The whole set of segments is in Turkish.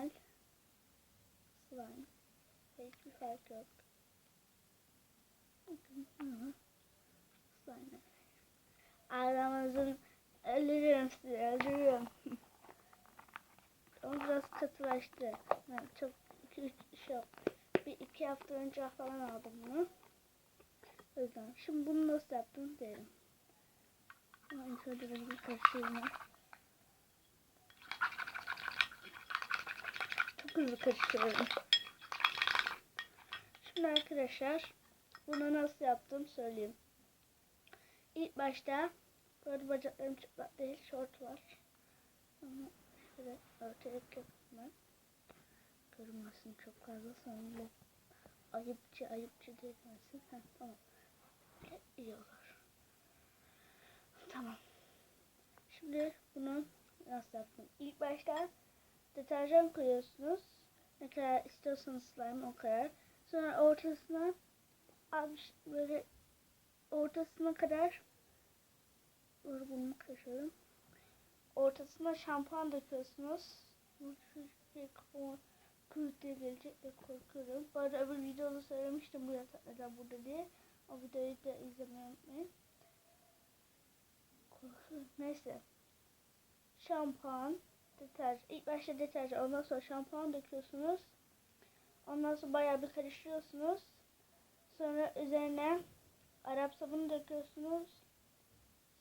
normal slime. Hiçbir fark yok. Slime. Ağlamazın öldürüyorum sizi, öldürüyorum. O biraz katılaştı. Yani çok 2 hafta önce falan aldım bunu. O yüzden. Şimdi bunu nasıl yaptım derim. Ama şöyle bir karıştırma. Çok hızlı karıştırıyorum. Şimdi arkadaşlar bunu nasıl yaptım söyleyeyim. İlk başta böyle bacaklarım çıplak değil, şort var. Ama şöyle ortaya yapayım. Görünmesin çok fazla, sonra ayıpçı diyemezsin. Tamam. İyi olur. Tamam. Şimdi bunu nasıl yaptım? İlk başta deterjan koyuyorsunuz. Ne kadar istiyorsanız slime o kadar. Sonra ortasına böyle ortasına kadar bunu kaşıyorum. Ortasına şampuan döküyorsunuz. Bu kırık diye gelecek de korkuyorum. Bu arada öbür videoda söylemiştim bu yatak neden burada diye. O videoyu da izlemeyi unutmayın. Neyse. Şampuan, deterjan. İlk başta deterjan, ondan sonra şampuan döküyorsunuz. Ondan sonra bayağı bir karıştırıyorsunuz. Sonra üzerine Arap sabunu döküyorsunuz.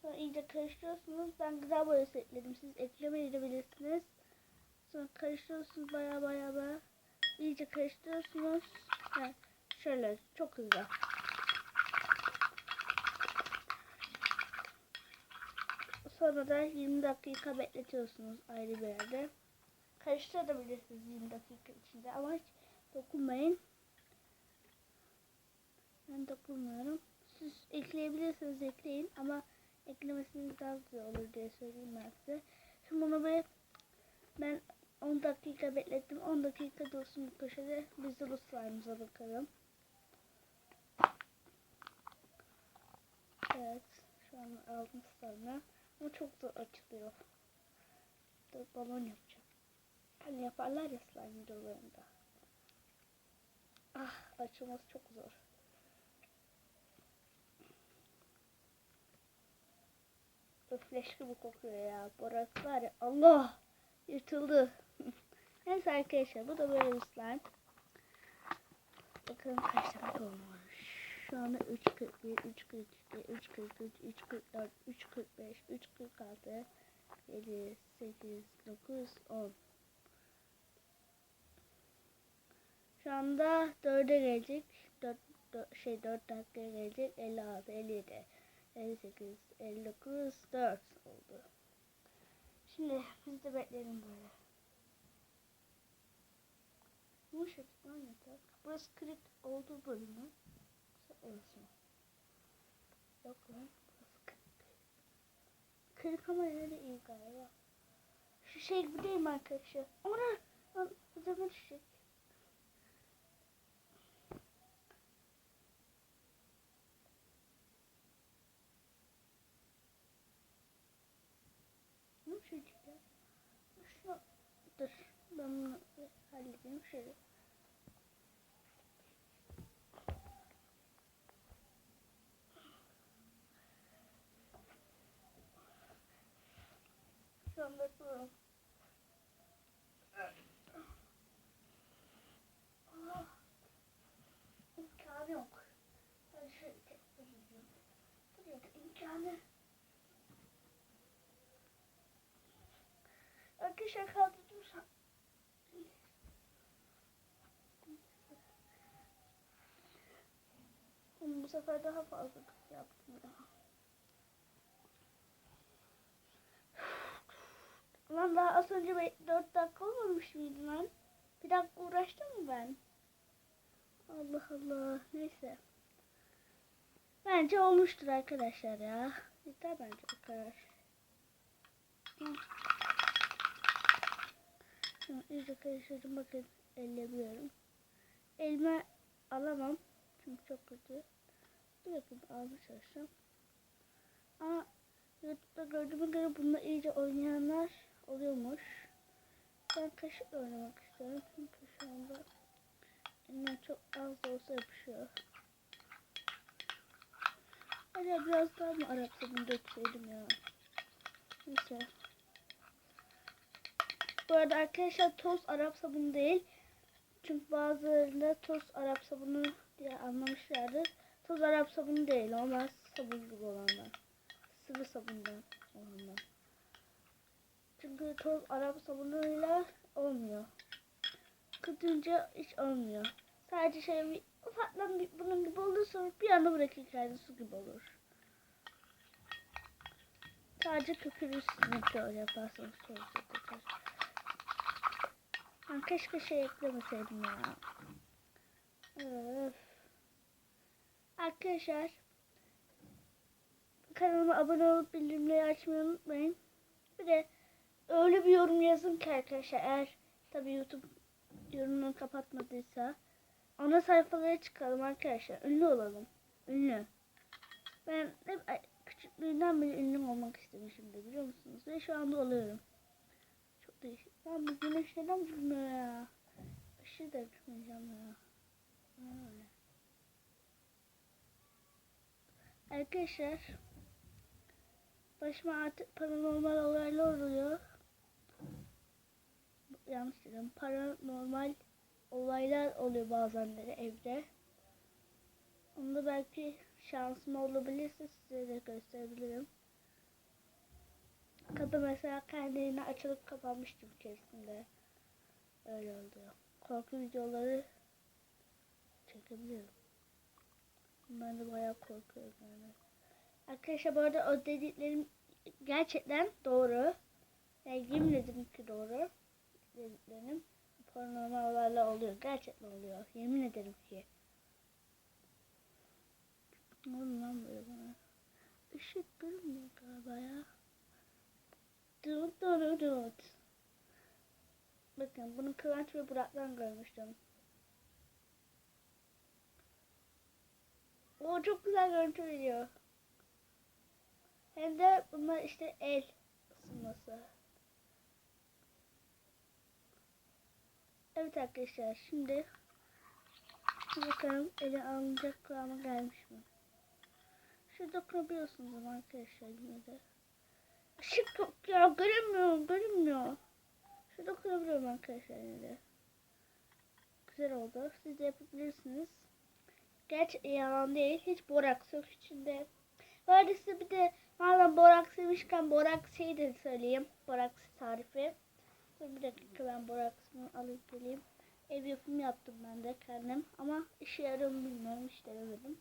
Sonra iyice karıştırıyorsunuz. Ben gıda boyası ekledim. Siz eklemeyebilirsiniz. Sonra karıştırıyorsunuz bayağı. İyice karıştırıyorsunuz. Yani şöyle çok hızlı. Sonra da 20 dakika bekletiyorsunuz ayrı bir yerde. Karıştırabilirsiniz 20 dakika içinde ama hiç dokunmayın. Ben dokunmuyorum. Siz ekleyebilirsiniz, ekleyin ama eklemesiniz daha güzel olur diye söyleyeyim ben size. Şimdi bunu ben 10 dakika beklettim. 10 dakika dursun bu köşede. Biz de bu slime'ımıza bakalım. Evet. Şu an aldım slime'ı. Ama çok zor açılıyor. Dur, balon yapacağım. Hani yaparlar ya slime videolarında. Açılması çok zor. Öfleş gibi kokuyor ya. Burası var ya. Allah! Yırtıldı. Neyse arkadaşlar, bu da böyle bir slime. Bakalım kaç dakika olmuş. Şu anda 3.41, 3.42, 3.43, 3.44, 3.45, 3.46, 7, 8, 9, 10. Şu anda 4'e gelecek. 4 dakikaya gelecek. 56, 57, 58, 59, 4 oldu. Şimdi biz de bekleyelim böyle. Yumuşak lan yatak. Burası kırık olduğu bölümü. Orası mı? Yok lan. Burası kırık. Kırık ama yine de iyi galiba. Şu şey gibi değil mi arkadaşlar? Ona bu zaman düşecek. Yumuşacık ya. Şunu dur. Ben bunu halledeyim şöyle. Şu anda yapıyorum. İmkanı yok. Ben şöyle yapayım. Buraya da imkanı. Arkadaşlar kaldırdım. Bu sefer daha fazla yaptım ya. Lan daha az önce 4 dakika olmamış mıydı lan? Bir dakika uğraştım mı ben? Allah Allah. Neyse. Bence olmuştur arkadaşlar ya. Yeter bence bu kadar. Şimdi iyice karıştırdım. Bakın elleyebiliyorum. Elime alamam. Çünkü çok kötü. Dur bakayım almaya çalışacağım. Ama YouTube'da gördüğüme göre bununla iyice oynayanlar oluyormuş. Ben kaşıkla oynamak istiyorum çünkü şu anda elimden çok az da olsa yapışıyor. Acaba biraz daha mı Arap sabunu dökseydim ya? Neyse. Bu arada arkadaşlar toz Arap sabunu değil. Çünkü bazılarında toz Arap sabunu diye anlamışlardır. Toz Arap sabunu değil. Normal sabun gibi olanlar. Sıvı sabundan olanlar. Çünkü toz Arap sabunuyla olmuyor. Kıtınca hiç olmuyor. Sadece şey bir ufaktan bunun gibi olursa bir anda bırakırken su gibi olur. Sadece köpürürsünüz öyle yaparsanız tozla tekrar. Ben keşke şey eklemeseydim ya. Öf. Arkadaşlar kanalıma abone olup bildirimleri açmayı unutmayın. Bir de öyle bir yorum yazın ki arkadaşlar, eğer tabi YouTube yorumunu kapatmadıysa ana sayfalara çıkalım arkadaşlar. Ünlü olalım. Ünlü. Ben hep küçüklüğümden beri ünlü olmak istemişimdir, biliyor musunuz? Ve şu anda oluyorum. Çok değişik. Ben bu güneş neden vurmuyor ya? Işığı da açmayacağım ya. Öyle. Arkadaşlar başıma artık paranormal olaylar oluyor. Yanlış dedim. Paranormal olaylar oluyor bazenleri evde. Onu da belki şansım olabilirse size de gösterebilirim. Kapı mesela kendine açılıp kapanmıştı bir keresinde. Öyle oluyor. Korku videoları çekebilirim. Ben de bayağı korkuyorum yani. Arkadaşlar bu arada o dediklerim gerçekten doğru. Yani yemin ederim ki doğru. Dediklerim paranormal olaylar oluyor. Gerçekten oluyor. Yemin ederim ki. Ne oldu lan böyle bana? Işık görünmüyor galiba ya. Dut. Bakın bunu Kıvanç ve Burak'tan görmüştüm. O çok güzel görüntü veriyor. Hem de bunlar işte el ısınması. Evet arkadaşlar, şimdi bakalım ele alınacak kıvama gelmiş mi? Şu dokunabiliyorsunuz ama arkadaşlar yine de. Işık yok ya, görünmüyor. Şu dokunabiliyorum arkadaşlar yine de. Güzel oldu. Siz de yapabilirsiniz. Gerçi yalan değil. Hiç boraks yok içinde. Bu arada size bir de madem boraks demişken boraks şeyi de söyleyeyim. Boraks tarifi. Dur bir dakika, ben boraksımı alıp geleyim. Ev yapımı yaptım ben de kendim. Ama işe yarıyor mu bilmiyorum. Hiç denemedim.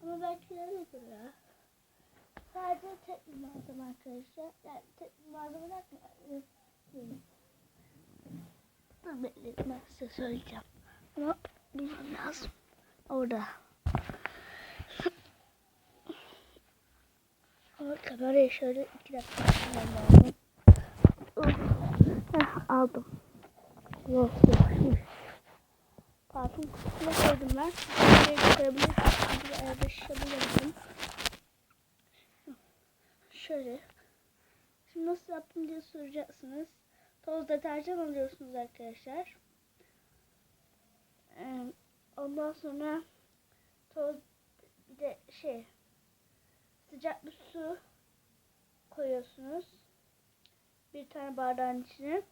Ama belki yarıyordur ya. Sadece tek bir malzeme arkadaşlar. Yani tek bir malzeme derken dur bekleyin, ben size söyleyeceğim. Ama bulmam lazım. Orada. Ama kamerayı şöyle 2 dakika açmam lazım. Aldım. Yok yokmuş. Parfüm kutusuna koydum ben. Buraya koyabilirsiniz. Bir ayarda şişe bulamadım. Şöyle. Şimdi nasıl yaptım diye soracaksınız. Toz deterjan alıyorsunuz arkadaşlar. Ondan sonra toz, bir de sıcak bir su koyuyorsunuz. Bir tane bardağın içine.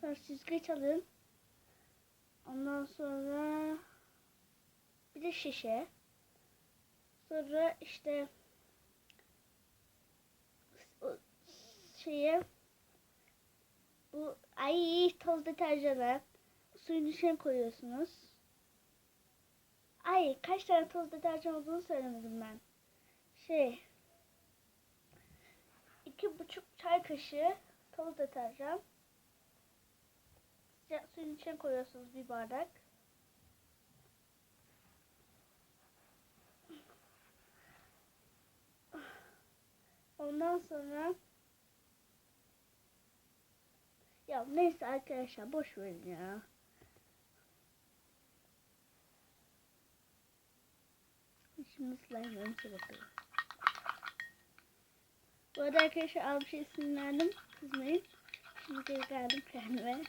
Sonra süzgeç alın. Ondan sonra bir de şişe. Sonra işte bu toz deterjanı suyun içine koyuyorsunuz. Kaç tane toz deterjan olduğunu söylemedim ben. 2,5 çay kaşığı toz deterjan. Sıcak suyun içine koyuyorsunuz bir bardak. Ondan sonra ya neyse arkadaşlar, boş verin ya. Şimdi slime'larımıza bakalım. Bu arada arkadaşlar az bir şey sinirlendim. Kızmayın. Şimdi geri geldim kendime.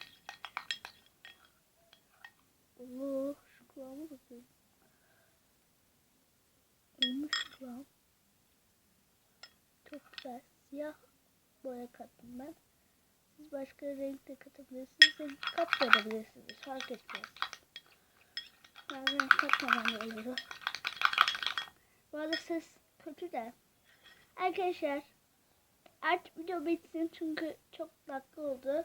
Allah, şu kulağıma bakıyorum. Olmuş kulağım. Çok güzel. Siyah boya kattım ben. Siz başka renk de katabilirsiniz. Renk katmayabilirsiniz. Fark etmez. Ben renk katmamam gerekiyor. Bu arada ses kötü de. Arkadaşlar artık video bitsin çünkü çok dakika oldu.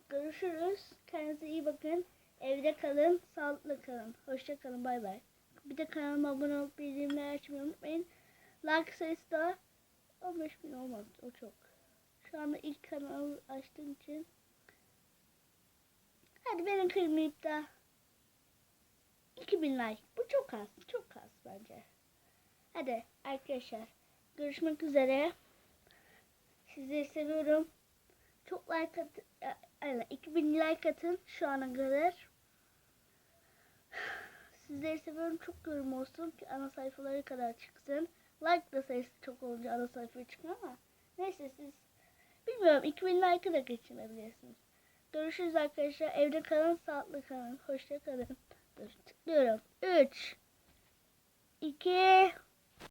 Görüşürüz. Kendinize iyi bakın. Evde kalın. Sağlıklı kalın. Hoşça kalın. Bay bay. Bir de kanalıma abone olup bildirimleri açmayı unutmayın. Like sayısı da 15.000 olmaz. O çok. Şu anda ilk kanalı açtığım için. Hadi beni kırmayıp da 2000 like. Bu çok az. Çok az bence. Hadi arkadaşlar. Görüşmek üzere. Sizleri seviyorum. Çok like atın. 2000 like atın şu ana kadar. Sizleri seviyorum. Çok yorum olsun ki ana sayfalara kadar çıksın. Like da sayısı çok olunca ana sayfaya çıkıyor ama. Neyse siz bilmiyorum 2000 like'ı da geçirebilirsiniz. Görüşürüz arkadaşlar. Evde kalın, sağlıklı kalın. Hoşça kalın. Dur, tıklıyorum. 3 2